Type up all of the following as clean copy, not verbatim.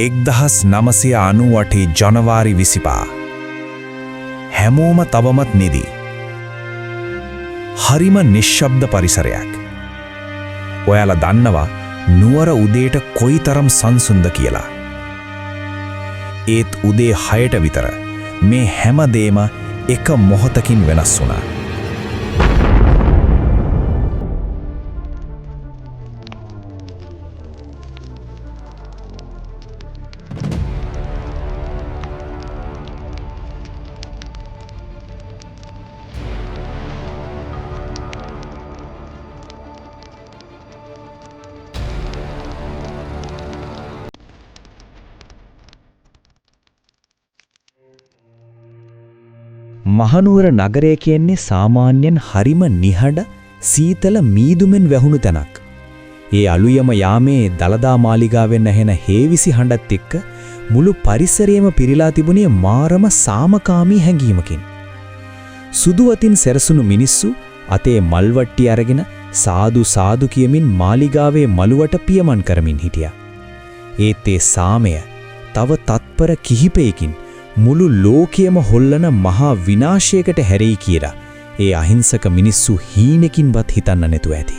1998 ජනවාරි 25. හැමෝම තවමත් නිදි. හරිම නිශ්ශබ්ද පරිසරයක්. ඔයාලා දන්නවා නුවර උදේට කොයිතරම් සංසුන්ද කියලා. ඒත් උදේ 6ට විතර මේ හැම දෙයක්ම එක මොහොතකින් වෙනස් වුණා. මහනුවර නගරය කියන්නේ සාමාන්‍යයෙන් හරිම නිහඬ සීතල මීදුමෙන් වැහුණු තැනක්. ඒ අලුයම යාමේ දලදා මාලිගාවෙන් ඇහෙන හේවිසි හඬත් එක්ක මුළු පරිසරයම පිරීලා තිබුණේ මාරම සාමකාමී හැඟීමකින්. සුදු වතින් සැරසුණු මිනිස්සු අතේ මල්වට්ටි අරගෙන සාදු සාදු කියමින් මාලිගාවේ මළුවට පියමන් කරමින් හිටියා. ඒත් ඒ සාමය තව තත්පර කිහිපයකින් මුළු ලෝකයම හොල්ලන මහා විනාශයකට හැරෙයි කියලා ඒ අහිංසක මිනිස්සු හීනකින්වත් හිතන්න නැතුව ඇති.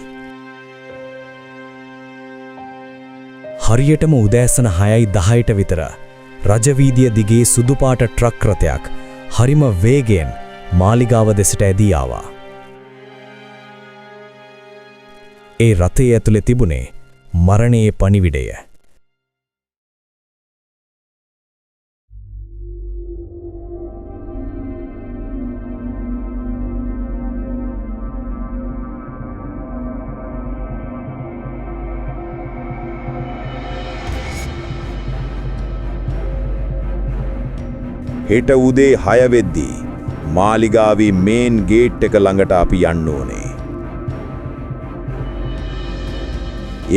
හරියටම උදෑසන 6:10ට විතර රජවීදිය දිගේ සුදු පාට ට්‍රක් රථයක් හරිම වේගයෙන් මාලිගාව දෙසට ඇදී ආවා. ඒ රථය ඇතුලේ තිබුණේ මරණයේ පණිවිඩය. හෙට උදේ 6 වෙද්දී මාලිගාවේ මේන් ගේට් එක ළඟට අපි යන්න ඕනේ.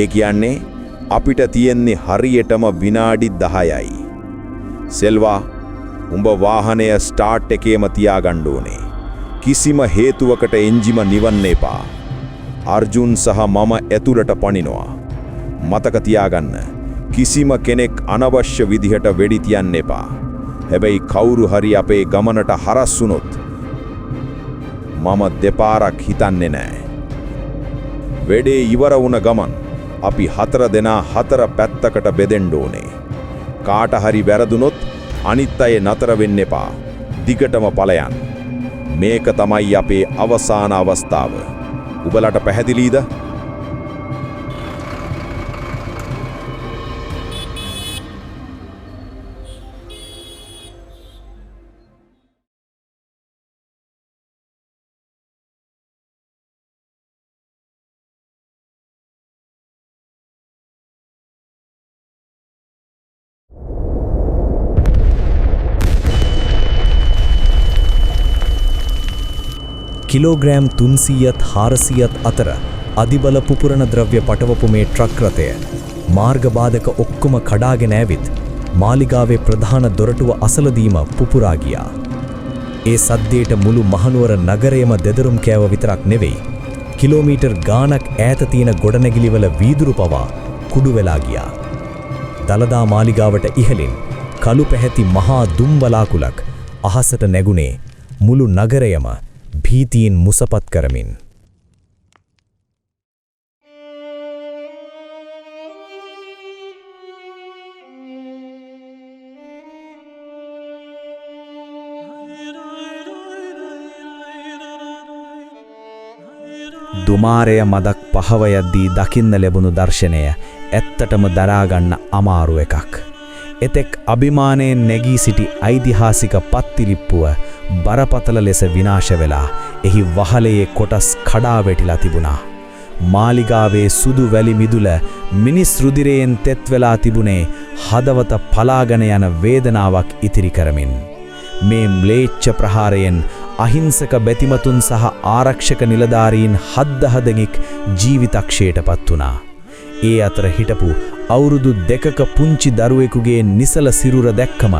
ඒ කියන්නේ අපිට තියෙන්නේ හරියටම විනාඩි 10යි. සෙල්වා, උඹ වාහනය ස්ටාර්ට් එකේම තියාගන්න ඕනේ. කිසිම හේතුවකට එන්ජිම නිවන්න එපා. අර්ජුන් සහ මම ඇතුළට පනිනවා. මතක තියාගන්න. කිසිම කෙනෙක් අනවශ්‍ය විදිහට වෙඩි තියන්න එපා. හැබැයි කවුරු හරි අපේ ගමනට හරස් වුණොත් මම දෙපාරක් හිතන්නේ නැහැ. වෙඩේ ඉවර වුණ ගමන් අපි 4 දෙනා 4 පැත්තකට බෙදෙන්න ඕනේ. කාට හරි වැරදුනොත් අනිත් අය නතර වෙන්න එපා. දිගටම ඵලයන්. මේක තමයි අපේ අවසාන අවස්ථාව. උඹලට පැහැදිලිද? කිලෝග්‍රෑම් 300ත් 400ත් අතර අධිබල පුපුරණ ද්‍රව්‍ය පටවපු මේ ට්‍රක් රථය මාර්ගබාධක ඔක්කොම කඩාගෙන ඇවිත් මාලිගාවේ ප්‍රධාන දොරටුව අසලදීම පුපුරා ගියා. ඒ සද්දේට මුළු මහනුවර නගරයම දෙදරුම් කෑව විතරක් නෙවෙයි, කිලෝමීටර් ගාණක් ඈත තියෙන ගොඩනැගිලිවල වීදුරු පවා කුඩු වෙලා ගියා. දලදා මාලිගාවට ඉහළින් කළු පැහැති මහා දුම් බලාකුලක් අහසට නැගුණේ මුළු නගරයම භීතියෙන් මුසපත් කරමින්. දුමාරය මදක් පහව යද්දී දකින්න ලැබුණු දර්ශනය ඇත්තටම දරාගන්න අමාරු එකක්. එතෙක් අභිමානයෙන් නැගී සිටි ඓතිහාසික පත්තිලිප්පුව බරපතල ලෙස විනාශ වෙලා එහි වහලයේ කොටස් කඩා වැටිලා තිබුණා. මාලිගාවේ සුදු වැලි මිදුල මිනිස් රුධිරයෙන් තෙත් වෙලා තිබුණේ හදවත පලාගෙන යන වේදනාවක් ඉතිරි කරමින්. මේ ම්ලේච්ඡ ප්‍රහාරයෙන් අහිංසක බැතිමතුන් සහ ආරක්ෂක නිලධාරීන් 7 දෙනෙක් ජීවිතක්ෂයටපත් වුණා. ඒ අතර හිටපු අවුරුදු 2ක පුංචි දරුවෙකුගේ නිසල සිරුර දැක්කම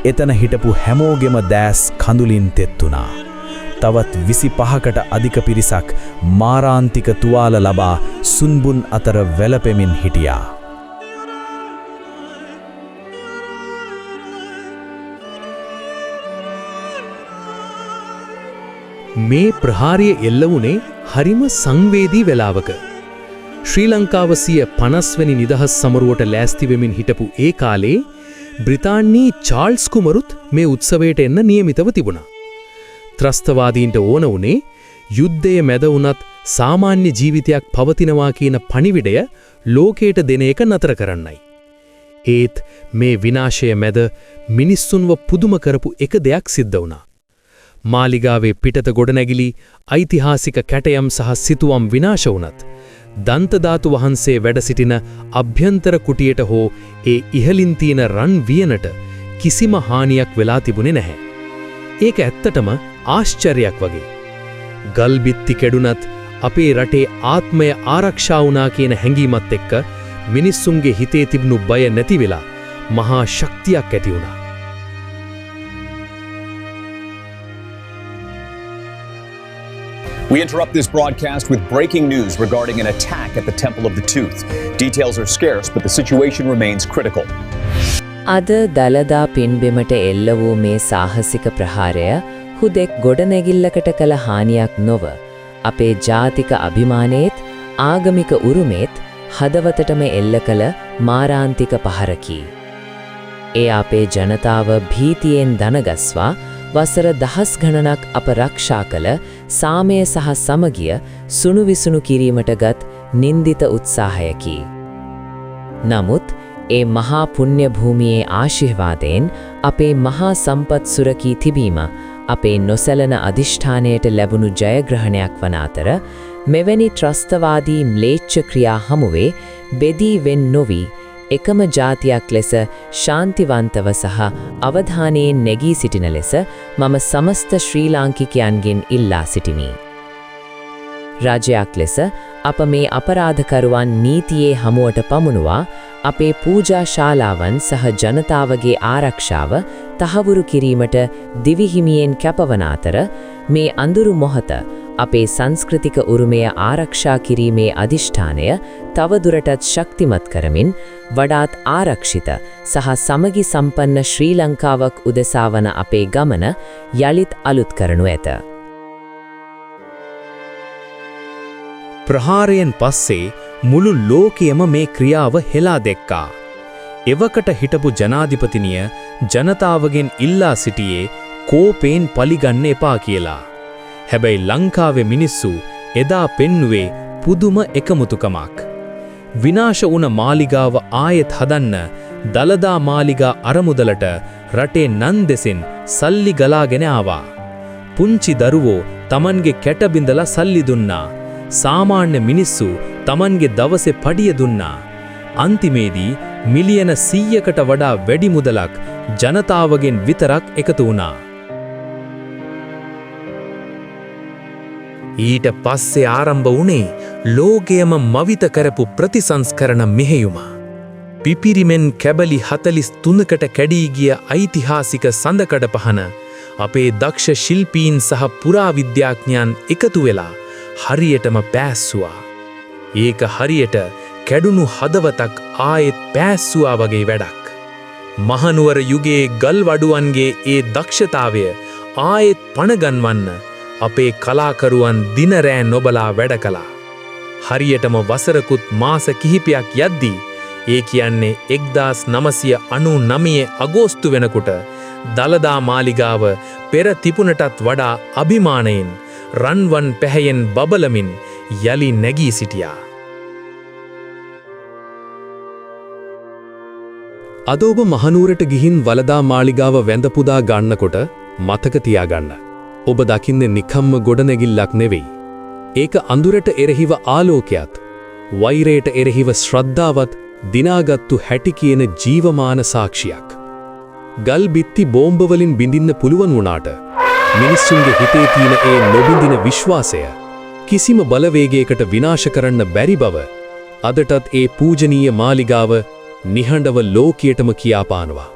එතන හිටපු හැමෝගෙම දැස් කඳුලින් තෙත් වුණා. තවත් 25කට අධික පිරිසක් මාරාන්තික තුවාල ලබා සුන්බුන් අතර වැළපෙමින් හිටියා. මේ ප්‍රහාරය එල්ල වුණේ හරිම සංවේදී වෙලාවක. ශ්‍රී ලංකාව 50 වෙනි නිදහස් සමරුවට ලෑස්ති වෙමින් හිටපු ඒ කාලේ බ්‍රිතාන්‍යී චාල්ස් කුමරුත් මේ උත්සවයට එන්න නියමිතව තිබුණා. ත්‍රස්තවාදීන්ට ඕන වුණේ යුද්ධයේ මැද වුණත් සාමාන්‍ය ජීවිතයක් පවතිනවා කියන පණිවිඩය ලෝකයට දෙන එක නතර කරන්නයි. ඒත් මේ විනාශය මැද මිනිස්සුන්ව පුදුම කරපු එක දෙයක් සිද්ධ වුණා. මාලිගාවේ පිටත ගොඩනැගිලි ඓතිහාසික කැටයම් සහ සිතුවම් විනාශ වුණත් දන්තධාතු වහන්සේ වැඩ සිටින අභ්‍යන්තර කුටියට හෝ ඒ ඉහළින් තියෙන රන් වියනට කිසිම හානියක් වෙලා තිබුණේ නැහැ. ඒක ඇත්තටම ආශ්චර්යයක් වගේ. ගල් බිත්ති කැඩුනත් අපේ රටේ ආත්මය ආරක්ෂා වුණා කියන හැඟීමත් එක්ක මිනිස්සුන්ගේ හිතේ තිබුණු බය නැති වෙලා මහා ශක්තියක් ඇති වුණා. We interrupt this broadcast with breaking news regarding an attack at the Temple of the Tooth. Details are scarce, but the situation remains critical. අද දලදා පින්බිමට එල්ල වූ මේ සාහසික ප්‍රහාරය හුදෙක් ගොඩනැගිල්ලකට කළ හානියක් නොව අපේ ජාතික අභිමානයේත් ආගමික උරුමේත් හදවතටම එල්ල කළ මාරාන්තික පහරකි. ඒ අපේ ජනතාව භීතියෙන් දනගස්වා වසර දහස් ගණනක් අප රක්ෂා කළ සාමය සහ සමගිය සුණුවිසුණු කිරීමට ගත් නින්දිත උත්සාහයකි. නමුත් ඒ මහා පුණ්‍ය භූමියේ ආශිර්වාදයෙන් අපේ මහා සම්පත් සුරකී තිබීම අපේ නොසැලෙන අධිෂ්ඨානයට ලැබුණු ජයග්‍රහණයක් වන අතර මෙවැනි ත්‍රස්තවාදී ම්ලේච්ඡ ක්‍රියා හමුවේ බෙදී වෙන් නොවි එකම ජාතියක් ලෙස ශාන්තිවන්තව සහ අවධානයෙන් නැගී සිටින ලෙස මම සමස්ත ශ්‍රී ලාංකිකයන්ගෙන් ඉල්ලා සිටිමි. රාජ්‍යයක් ලෙස අප මේ අපරාධකරුවන් නීතියේ හමුවට පමුණුවා අපේ පූජා ශාලාවන් සහ ජනතාවගේ ආරක්ෂාව තහවුරු කිරීමට දිවිහිමියෙන් කැපවන අතර මේ අඳුරු මොහොත අපේ සංස්කෘතික උරුමය ආරක්ෂා කිරීමේ අධිෂ්ඨානය තවදුරටත් ශක්තිමත් කරමින් වඩාත් ආරක්ෂිත සහ සමගි සම්පන්න ශ්‍රී ලංකාවක් උදෙසා වන අපේ ගමන යලිත් අලුත් කරනු ඇත. ප්‍රහාරයෙන් පස්සේ මුළු ලෝකයම මේ ක්‍රියාව හෙලා දැක්කා. එවකට හිටපු ජනාධිපතිනිය ජනතාවගෙන් ඉල්ලා සිටියේ කෝපයෙන් පලිගන්න එපා කියලා. හැබැයි ලංකාවේ මිනිස්සු එදා පෙන්නුවේ පුදුම එකමුතුකමක්. විනාශ වුණ මාලිගාව ආයෙත් හදන්න දලදා මාලිගා අරමුදලට රටේ නන් දෙසින් සල්ලි ගලාගෙන ආවා. පුංචි දරුවෝ තමන්ගේ කැට බිඳලා සල්ලි දුන්නා. සාමාන්‍ය මිනිස්සු තමන්ගේ දවසේ පඩිය දුන්නා. අන්තිමේදී මිලියන 100කට වඩා වැඩි මුදලක් ජනතාවගෙන් විතරක් එකතු වුණා. ඊට පස්සේ ආරම්භ වුණේ ලෝකයම මවිත කරපු ප්‍රතිසංස්කරණ මෙහෙයුම. පිපිරිමෙන් කැබලි 43කට කැඩී ගිය ඓතිහාසික සඳකඩ පහන අපේ දක්ෂ ශිල්පීන් සහ පුරාවිද්‍යාඥයන් එකතු වෙලා හරියටම පෑස්සුවා. ඒක හරියට කැඩුණු හදවතක් ආයෙත් පෑස්සුවා වගේ වැඩක්. මහනුවර යුගයේ ගල් වඩුවන්ගේ ඒ දක්ෂතාවය ආයෙත් පණගන්වන්න අපේ කලාකරුවන් දින රෑ නොබලා වැඩ කළා. හරියටම වසරකුත් මාස කිහිපයක් යද්දී ඒ කියන්නේ 1999 අගෝස්තු වෙනකොට දලදා මාලිගාව පෙර තිබුණටත් වඩා අභිමානයෙන් රන්වන් පැහැයෙන් බබලමින් යලි නැගී සිටියා. අද ඔබ මහනුවරට ගිහින් වලදා මාලිගාව වැඳ පුදා ගන්නකොට මතක තියාගන්න. ඔබ දකින්නේ නිකම්ම ගොඩනැගිල්ලක් නෙවෙයි. ඒක අඳුරට එරෙහිව ආලෝකයක්, වෛරයට එරෙහිව ශ්‍රද්ධාවත් දිනාගත්තු හැටි කියන ජීවමාන සාක්ෂියක්. ගල් බිත්ති බෝම්බ වලින් බිඳින්න පුළුවන් වුණාට මිනිස්සුන්ගේ හිතේ තියෙන ඒ නොබිඳින විශ්වාසය කිසිම බලවේගයකට විනාශ කරන්න බැරි බව අදටත් ඒ පූජනීය මාලිගාව නිහඬව ලෝකයටම කියාපානවා.